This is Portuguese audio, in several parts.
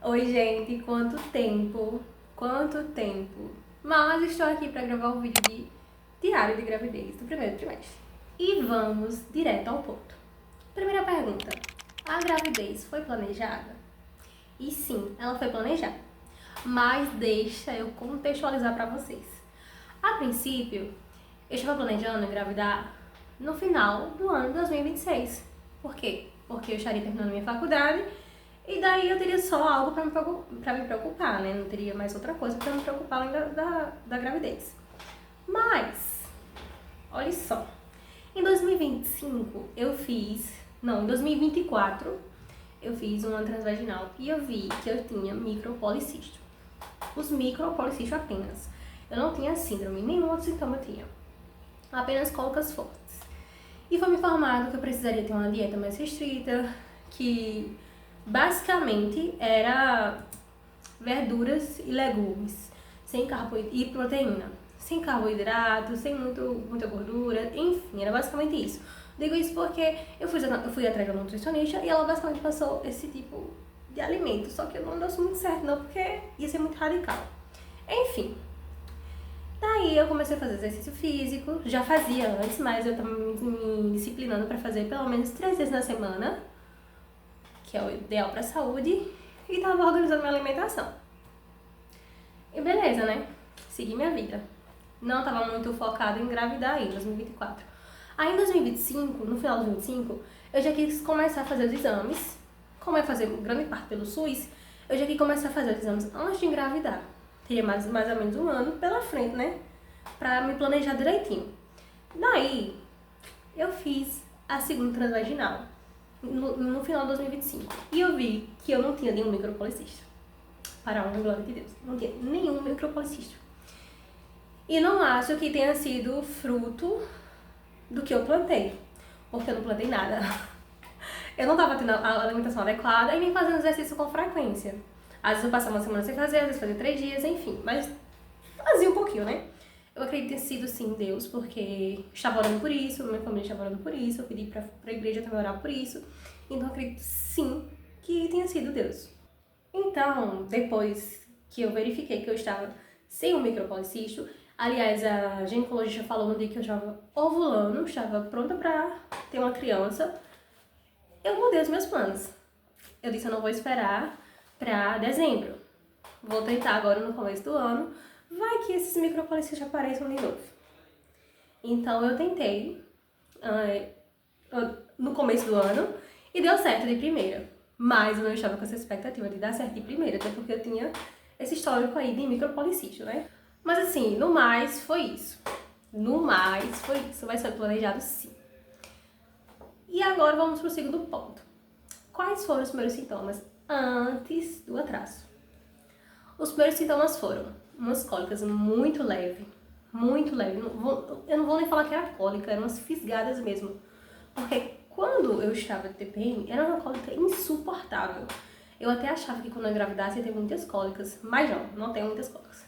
Oi, gente, quanto tempo? Quanto tempo? Mas estou aqui para gravar um vídeo de diário de gravidez do primeiro trimestre. E vamos direto ao ponto. Primeira pergunta: a gravidez foi planejada? E sim, ela foi planejada. Mas deixa eu contextualizar para vocês. A princípio, eu estava planejando engravidar no final do ano de 2026. Por quê? Porque eu estaria terminando minha faculdade e daí eu teria só algo pra me preocupar, né? Não teria mais outra coisa pra me preocupar além da gravidez. Mas, olha só, em 2025 eu fiz, não, em 2024 eu fiz uma transvaginal e eu vi que eu tinha micropolicístio. Os micropolicístios apenas. Eu não tinha síndrome, nenhum outro sintoma eu tinha. Apenas cólicas fortes. E foi me informado que eu precisaria ter uma dieta mais restrita, que basicamente era verduras e legumes, sem carboidrato e proteína, sem carboidrato, sem muita gordura, enfim, era basicamente isso. Digo isso porque eu fui atrás de uma nutricionista e ela basicamente passou esse tipo de alimento, só que eu não deu muito certo não, porque ia ser muito radical. Enfim, daí eu comecei a fazer exercício físico, já fazia antes, mas eu tava me disciplinando para fazer pelo menos 3 vezes na semana, que é o ideal pra saúde, e tava organizando minha alimentação. E beleza, né? Segui minha vida. Não tava muito focada em engravidar aí em 2024. Aí em 2025, no final de 2025, eu já quis começar a fazer os exames. Como eu ia fazer grande parte pelo SUS, eu já quis começar a fazer os exames antes de engravidar. Teria mais ou menos um ano pela frente, né? Pra me planejar direitinho. Daí, eu fiz a segunda transvaginal no final de 2025. E eu vi que eu não tinha nenhum micropolicístico. Para a honra e glória de Deus. Não tinha nenhum micropolicístico. E não acho que tenha sido fruto do que eu plantei. Porque eu não plantei nada. Eu não estava tendo a alimentação adequada e nem fazendo exercício com frequência. Às vezes eu passava uma semana sem fazer, às vezes fazia 3 dias, enfim. Mas fazia um pouquinho, né? Eu acredito ter sido sim Deus, porque estava orando por isso, minha família estava orando por isso, eu pedi pra igreja também orar por isso. Então eu acredito sim que tenha sido Deus. Então, depois que eu verifiquei que eu estava sem um micropolicístio, aliás, a ginecologista falou no dia que eu estava ovulando, estava pronta para ter uma criança, eu mudei os meus planos. Eu disse, eu não vou esperar para dezembro. Vou tentar agora no começo do ano, vai que esses micropolicístios apareçam de novo. Então eu tentei no começo do ano e deu certo de primeira. Mas eu não estava com essa expectativa de dar certo de primeira, até porque eu tinha esse histórico aí de micropolicístio, né? Mas assim, no mais foi isso. No mais foi isso. Vai ser planejado sim. E agora vamos pro segundo ponto. Quais foram os primeiros sintomas antes do atraso? Os primeiros sintomas foram umas cólicas muito leve. Muito leve. Eu não vou nem falar que era cólica, eram umas fisgadas mesmo. Porque quando eu estava de TPM, era uma cólica insuportável. Eu até achava que quando eu engravidasse ia ter muitas cólicas, mas não tenho muitas cólicas.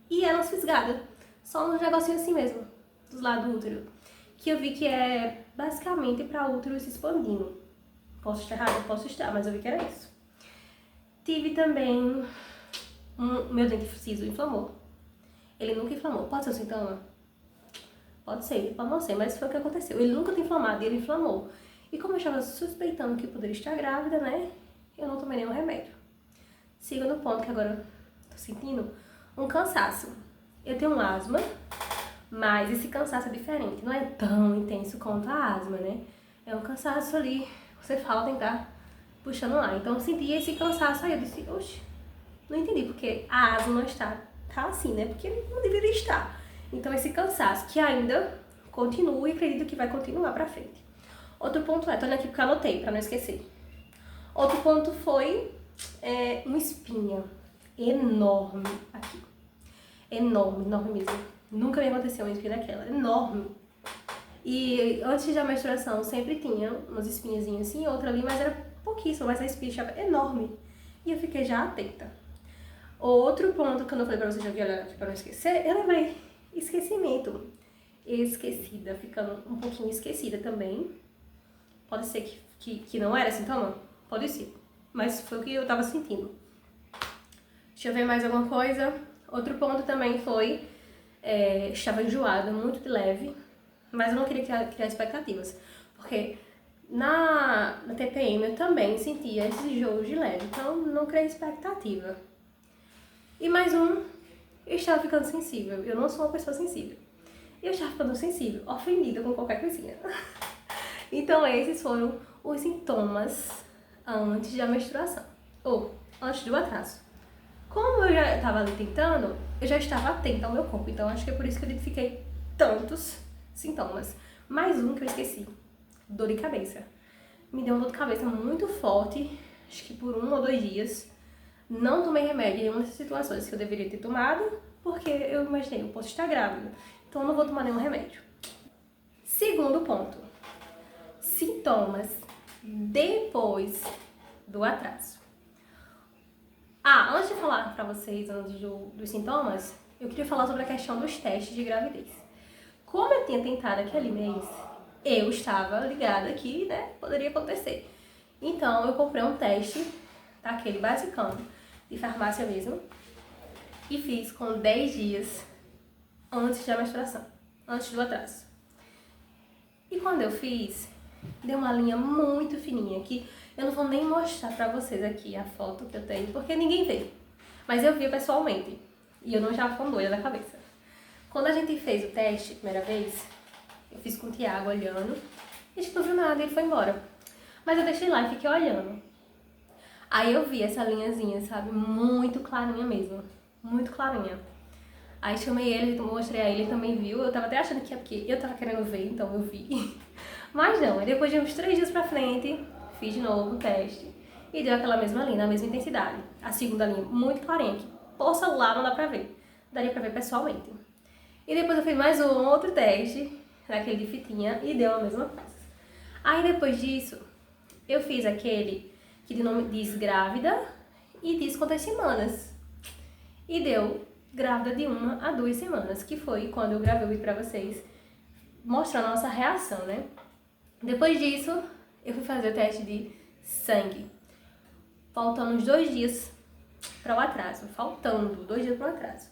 E eram fisgadas, só uns negocinhos assim mesmo, dos lados do útero. Que eu vi que é basicamente para o útero se expandindo. Posso estar errado? Posso estar, mas eu vi que era isso. Tive também meu dente siso inflamou. Ele nunca inflamou. Pode ser um sintoma? Pode ser, pode não ser, mas foi o que aconteceu. Ele nunca tinha inflamado e ele inflamou. E como eu estava suspeitando que poderia estar grávida, né? Eu não tomei nenhum remédio. Segundo ponto que agora tô sentindo, um cansaço. Eu tenho um asma, mas esse cansaço é diferente. Não é tão intenso quanto a asma, né? É um cansaço ali, você fala, tentar puxando lá. Então eu senti esse cansaço aí, eu disse, oxe, não entendi porque a asma tá assim, né? Porque não deveria estar. Então esse cansaço que ainda continua e acredito que vai continuar pra frente. Outro ponto tô olhando aqui porque eu anotei pra não esquecer. Outro ponto foi uma espinha enorme aqui. Enorme, enorme mesmo. Nunca me aconteceu uma espinha daquela, enorme. E antes da menstruação sempre tinha umas espinhazinhas assim, outra ali, mas era pouquíssimo, mas a espinha estava enorme. E eu fiquei já atenta. Outro ponto que eu não falei pra vocês, já vi aqui pra não esquecer, eu lembrei, esquecimento. Esquecida, ficando um pouquinho esquecida também. Pode ser que não era sintoma? Pode ser, mas foi o que eu tava sentindo. Deixa eu ver mais alguma coisa. Outro ponto também foi, estava enjoada, muito de leve, mas eu não queria criar expectativas, porque na TPM eu também sentia esses enjoos de leve, então não criei expectativa. E mais um, eu estava ficando sensível. Eu não sou uma pessoa sensível. Eu estava ficando sensível, ofendida com qualquer coisinha. Então esses foram os sintomas antes da menstruação, ou antes do atraso. Como eu já estava ali tentando, eu já estava atenta ao meu corpo, então acho que é por isso que eu identifiquei tantos sintomas. Mais um que eu esqueci, dor de cabeça. Me deu uma dor de cabeça muito forte, acho que por 1 ou 2 dias. Não tomei remédio em nenhuma dessas situações que eu deveria ter tomado, porque eu imaginei, eu posso estar grávida, então eu não vou tomar nenhum remédio. Segundo ponto, sintomas depois do atraso. Antes de falar pra vocês dos sintomas, eu queria falar sobre a questão dos testes de gravidez. Como eu tinha tentado aquele mês, eu estava ligada que, né, poderia acontecer. Então, eu comprei um teste, daquele basicão, de farmácia mesmo, e fiz com 10 dias antes da menstruação, antes do atraso. E quando eu fiz, deu uma linha muito fininha, que eu não vou nem mostrar pra vocês aqui a foto que eu tenho, porque ninguém vê. Mas eu vi pessoalmente, e eu não já ficou doida da cabeça. Quando a gente fez o teste, primeira vez, eu fiz com o Thiago olhando, e a gente não viu nada e ele foi embora. Mas eu deixei lá e fiquei olhando. Aí eu vi essa linhazinha, sabe? Muito clarinha mesmo. Muito clarinha. Aí chamei ele, mostrei a ele, ele também viu. Eu tava até achando que é porque eu tava querendo ver, então eu vi. Mas não, aí depois de uns 3 dias pra frente, fiz de novo o teste. E deu aquela mesma linha, na mesma intensidade. A segunda linha, muito clarinha, que por celular não dá pra ver. Daria pra ver pessoalmente. E depois eu fiz mais um outro teste, daquele de fitinha, e deu a mesma coisa. Aí depois disso, eu fiz aquele que de nome diz grávida e diz quantas semanas. E deu grávida de 1 a 2 semanas, que foi quando eu gravei o vídeo pra vocês, mostrando a nossa reação, né? Depois disso, eu fui fazer o teste de sangue. Faltando uns 2 dias para o atraso. Faltando 2 dias para o atraso.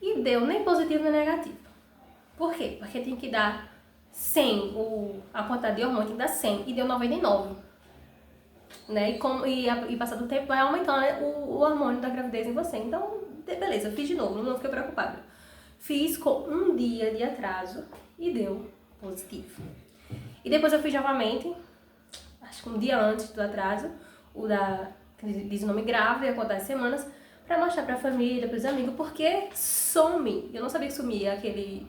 E deu nem positivo nem negativo. Por quê? Porque tem que dar 100, a quantidade de hormônio tem que dar 100 e deu 99. Né? E passado o tempo vai aumentando, né, o hormônio da gravidez em você. Então, beleza, eu fiz de novo, não fiquei preocupada. Fiz com 1 dia de atraso e deu positivo. E depois eu fiz novamente, acho que 1 dia antes do atraso, que diz o nome grávida e a quantidade de semanas, pra mostrar pra família, pros amigos, porque some. Eu não sabia que sumia, aquele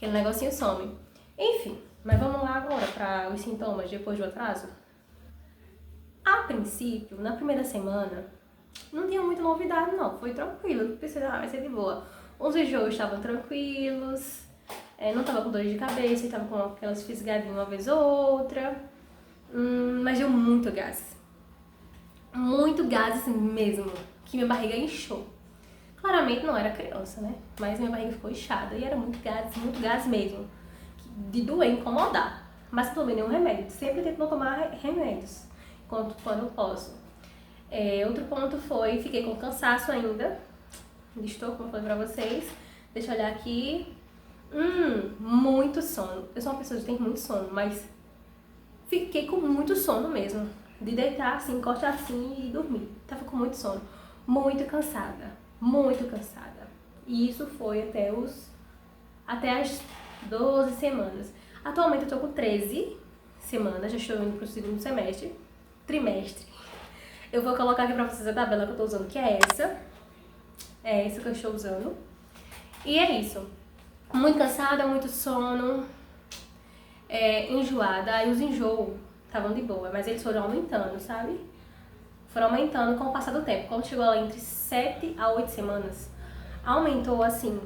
negocinho some. Enfim, mas vamos lá agora para os sintomas depois do atraso. A princípio, na primeira semana, não tinha muita novidade não, foi tranquilo, pensei, vai ser de boa. Os enjoos estavam tranquilos, não tava com dor de cabeça, tava com aquelas fisgadinhas uma vez ou outra, mas deu muito gases mesmo, que minha barriga inchou. Claramente não era criança, né, mas minha barriga ficou inchada e era muito gás mesmo, de doer, incomodar, mas não tomei nenhum remédio, sempre tento não tomar remédios quando eu posso. Outro ponto foi, fiquei com cansaço ainda, estou, como eu falei pra vocês, deixa eu olhar aqui, muito sono. Eu sou uma pessoa que tem muito sono, mas fiquei com muito sono mesmo, de deitar assim, encostar assim e dormir. Tava com muito sono, muito cansada. E isso foi até as 12 semanas. Atualmente eu tô com 13 semanas, já estou indo pro 2º trimestre. Eu vou colocar aqui pra vocês a tabela que eu tô usando, que é essa. É essa que eu estou usando. E é isso. Muito cansada, muito sono, enjoada. Aí os enjoos estavam de boa, mas eles foram aumentando, sabe? Foram aumentando com o passar do tempo. Quando chegou lá entre 7 a 8 semanas, aumentou assim,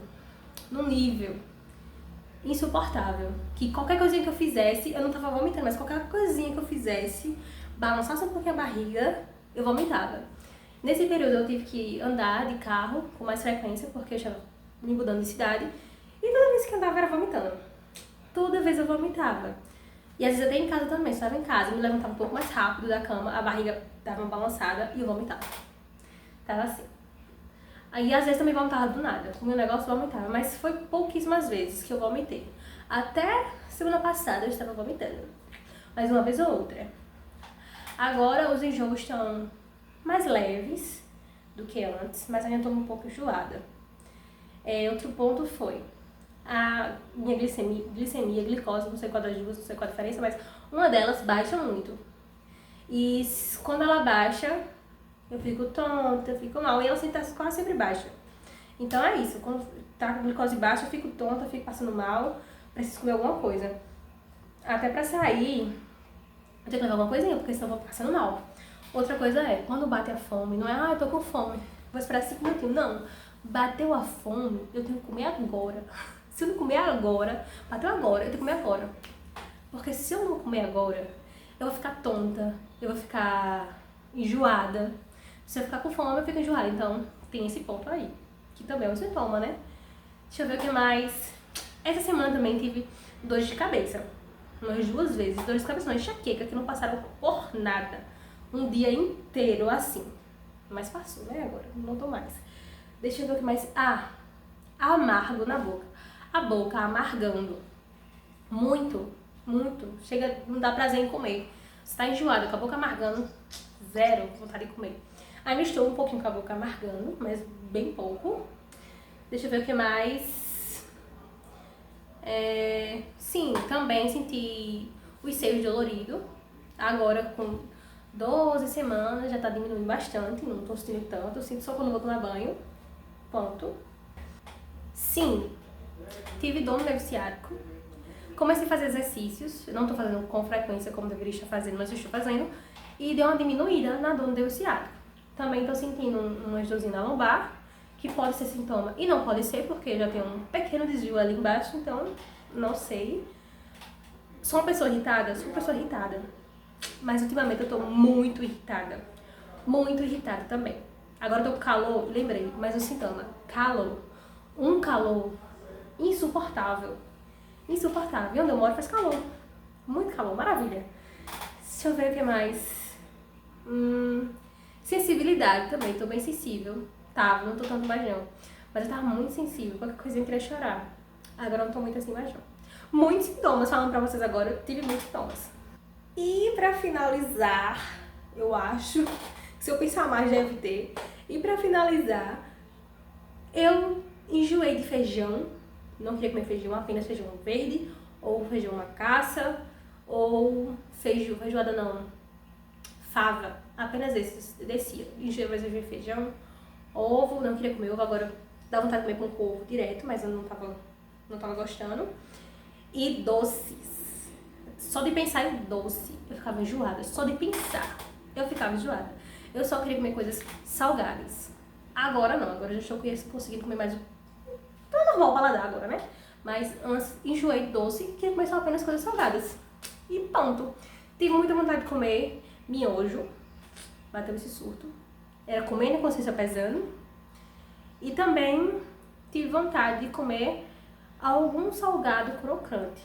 num nível insuportável. Que qualquer coisinha que eu fizesse, eu não tava vomitando, mas qualquer coisinha que eu fizesse, balançasse um pouquinho a barriga, eu vomitava. Nesse período eu tive que andar de carro com mais frequência, porque eu estava me mudando de cidade. E toda vez que eu andava era vomitando. Toda vez eu vomitava. E às vezes até em casa também, eu estava em casa, eu me levantava um pouco mais rápido da cama, a barriga dava uma balançada e eu vomitava. Tava assim. Aí às vezes também vomitava do nada. O meu negócio vomitava, mas foi pouquíssimas vezes que eu vomitei. Até semana passada eu estava vomitando. Mas uma vez ou outra. Agora os enjoos estão mais leves do que antes, mas ainda estou um pouco enjoada. Outro ponto foi a minha glicemia, glicose, não sei qual das duas, não sei qual a diferença, mas uma delas baixa muito. E quando ela baixa, eu fico tonta, eu fico mal. E ela tá quase sempre baixa. Então é isso, quando tá com glicose baixa, eu fico tonta, eu fico passando mal, preciso comer alguma coisa. Até pra sair, eu tenho que levar alguma coisinha, porque senão eu vou passando mal. Outra coisa é, quando bate a fome, não é, eu tô com fome, vou esperar 5 minutinhos. Não, bateu a fome, eu tenho que comer agora. Se eu não comer agora, bateu agora, eu tenho que comer agora. Porque se eu não comer agora, eu vou ficar tonta, eu vou ficar enjoada. Se eu ficar com fome, eu fico enjoada. Então, tem esse ponto aí, que também é um sintoma, né? Deixa eu ver o que mais. Essa semana também tive dores de cabeça. Umas 2 vezes. Dores de cabeça não, enxaqueca, que não passaram por nada. Um dia inteiro assim. Mas passou, né? Agora, não tô mais. Deixa eu ver o que mais. Amargo na boca. A boca amargando. Muito, muito. Chega, não dá prazer em comer. Você tá enjoado, com a boca amargando, zero vontade de comer. Ainda estou um pouquinho com a boca amargando, mas bem pouco. Deixa eu ver o que mais. Sim, também senti os seios doloridos. Agora com 12 semanas já tá diminuindo bastante, não tô sentindo tanto. Eu sinto só quando eu vou tomar banho. Ponto. Sim, tive dor no nervo ciático. Comecei a fazer exercícios, eu não tô fazendo com frequência como deveria estar fazendo, mas eu estou fazendo. E deu uma diminuída na dor no nervo ciático. Também tô sentindo umas dorzinhas na lombar, que pode ser sintoma e não pode ser, porque já tem um pequeno desvio ali embaixo, então não sei. Sou uma pessoa irritada? Sou uma pessoa irritada. Mas ultimamente eu tô muito irritada. Muito irritada também. Agora eu tô com calor, lembrei, mas o sintoma, calor. Um calor insuportável. Insuportável. E onde eu moro faz calor. Muito calor, maravilha. Deixa eu ver o que mais. Sensibilidade também, tô bem sensível. Não tô tanto mais não. Mas eu tava muito sensível, qualquer coisinha eu queria chorar. Agora eu não tô muito assim mais não. Muitos sintomas, falando pra vocês agora, eu tive muitos sintomas. E pra finalizar, eu acho, que se eu pensar mais deve ter. E pra finalizar, eu enjoei de feijão. Não queria comer feijão, apenas feijão verde, ou feijão macaça, ou feijoada não, fava. Apenas esses, descia. Enjoei mais de feijão, ovo, não queria comer ovo, agora dá vontade de comer com ovo direto, mas eu não tava gostando. E doces. Só de pensar em doce, eu ficava enjoada. Só de pensar, eu ficava enjoada. Eu só queria comer coisas salgadas. Agora não, agora eu já estou conseguindo comer mais. Tá normal o paladar agora, né? Mas antes enjoei de doce e queria comer só apenas coisas salgadas. E ponto. Tive muita vontade de comer miojo. Bateu esse surto. Era comer na consciência pesando. E também tive vontade de comer algum salgado crocante.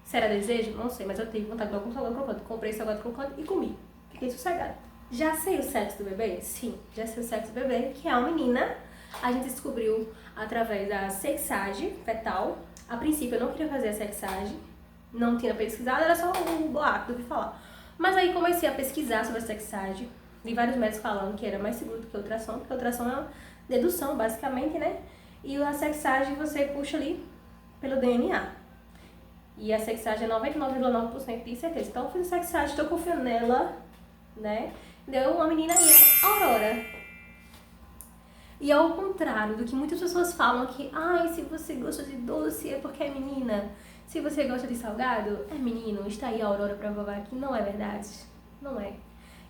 Se era desejo? Não sei, mas eu tive vontade de algum salgado crocante. Comprei salgado crocante e comi. Fiquei sossegada. Já sei o sexo do bebê? Sim, já sei o sexo do bebê, que é uma menina. A gente descobriu através da sexagem fetal. A princípio eu não queria fazer a sexagem, não tinha pesquisado, era só um boato do que falar. Mas aí comecei a pesquisar sobre a sexagem, vi vários médicos falando que era mais seguro do que a ultrassom, porque a ultrassom é uma dedução, basicamente, né? E a sexagem você puxa ali pelo DNA. E a sexagem é 99,9% de certeza. Então eu fiz a sexagem, estou confiando nela, né? Deu uma menina aí, é Aurora. E ao contrário do que muitas pessoas falam que se você gosta de doce é porque é menina, se você gosta de salgado é menino, está aí a Aurora pra provar que não é verdade. Não é.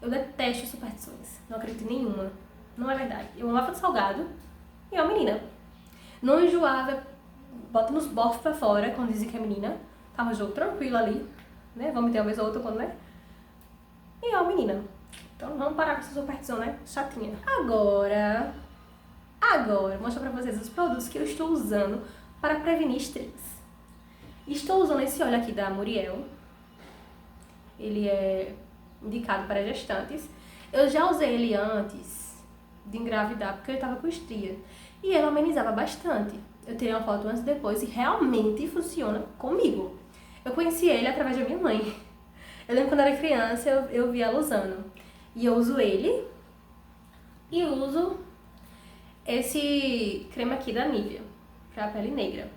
Eu detesto superstições, não acredito em nenhuma. Não é verdade. Eu amava salgado e é uma menina. Não enjoava, bota nos bofos pra fora quando dizem que é menina. Tava o jogo tranquilo ali, né? Vamos ter uma vez ou outra quando, né? E é uma menina. Então vamos parar com essa superstição, né? Chatinha. Agora, vou mostrar pra vocês os produtos que eu estou usando para prevenir estresse. Estou usando esse óleo aqui da Muriel. Ele é indicado para gestantes. Eu já usei ele antes de engravidar, porque eu tava com estria. E ele amenizava bastante. Eu tirei uma foto antes e depois e realmente funciona comigo. Eu conheci ele através da minha mãe. Eu lembro quando eu era criança, eu vi ela usando. E eu uso ele e uso esse creme aqui da Nivea, pra pele negra.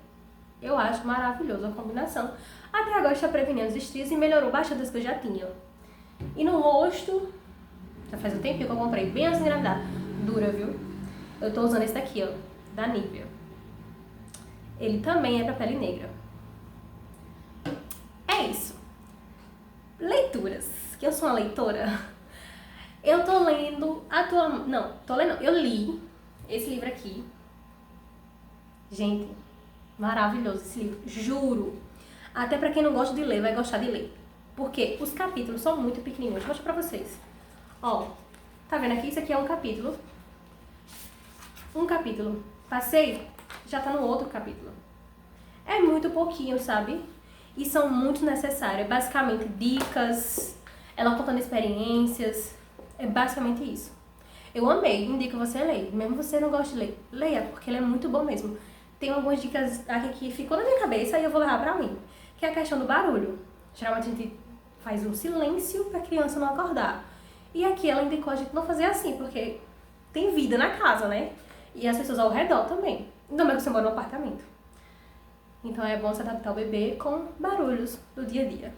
Eu acho maravilhoso a combinação. Até agora está prevenindo as estrias e melhorou bastante das que eu já tinha. E no rosto, já faz um tempinho que eu comprei, bem antes de engravidar. Dura, viu? Eu tô usando esse daqui, ó, da Nivea. Ele também é pra pele negra. É isso. Leituras. Que eu sou uma leitora. Eu tô lendo atualmente... Não, tô lendo. Eu li esse livro aqui. Gente, maravilhoso esse livro. Juro. Até pra quem não gosta de ler, vai gostar de ler. Porque os capítulos são muito pequenininhos. Vou mostrar pra vocês. Ó, tá vendo aqui? Isso aqui é um capítulo. Um capítulo. Passei, já tá no outro capítulo. É muito pouquinho, sabe? E são muito necessários. É basicamente dicas, ela contando experiências. É basicamente isso. Eu amei, indico você ler. Mesmo você não gosta de ler, leia, porque ele é muito bom mesmo. Tem algumas dicas aqui que ficou na minha cabeça e eu vou levar pra mim. Que é a questão do barulho. Geralmente a gente faz um silêncio pra criança não acordar. E aqui ela indicou a gente não fazer assim, porque tem vida na casa, né? E as pessoas ao redor também. Ainda mais que você mora no apartamento. Então é bom se adaptar o bebê com barulhos do dia a dia.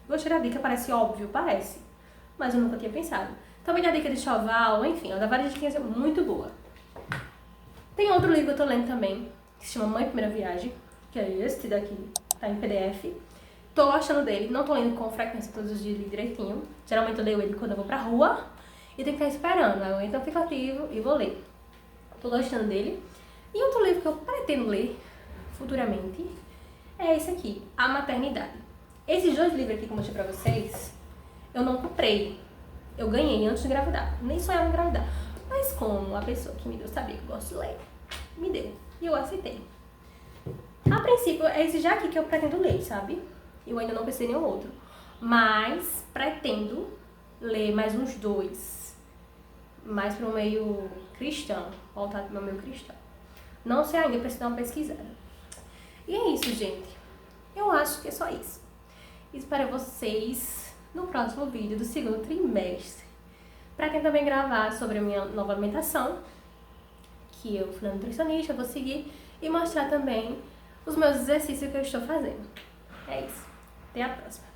Gostei da dica, parece óbvio, parece. Mas eu nunca tinha pensado. Também a dica de choval, enfim, ela dá várias dicas muito boa. Tem outro livro que eu tô lendo também, que se chama Mãe Primeira Viagem, que é esse daqui, tá em PDF. Tô gostando dele, não tô lendo com frequência todos os dias direitinho. Geralmente eu leio ele quando eu vou pra rua e tenho que ficar esperando. Aí eu entro no aplicativo e vou ler. Tô gostando dele. E outro livro que eu pretendo ler futuramente é esse aqui, A Maternidade. Esses dois livros aqui que eu mostrei pra vocês, eu não comprei. Eu ganhei antes de engravidar. Nem sonhava em engravidar. Mas como a pessoa que me deu sabia que eu gosto de ler, me deu. E eu aceitei. A princípio, é esse já aqui que eu pretendo ler, sabe? Eu ainda não pensei em nenhum outro. Mas pretendo ler mais uns dois. Mais pro meio cristão. Voltado pro meu meio cristão. Não sei ainda, preciso dar uma pesquisada. E é isso, gente. Eu acho que é só isso. Espero vocês no próximo vídeo do segundo trimestre. Pretendo também gravar sobre a minha nova alimentação, que eu fui na nutricionista, vou seguir, e mostrar também os meus exercícios que eu estou fazendo. É isso. Até a próxima.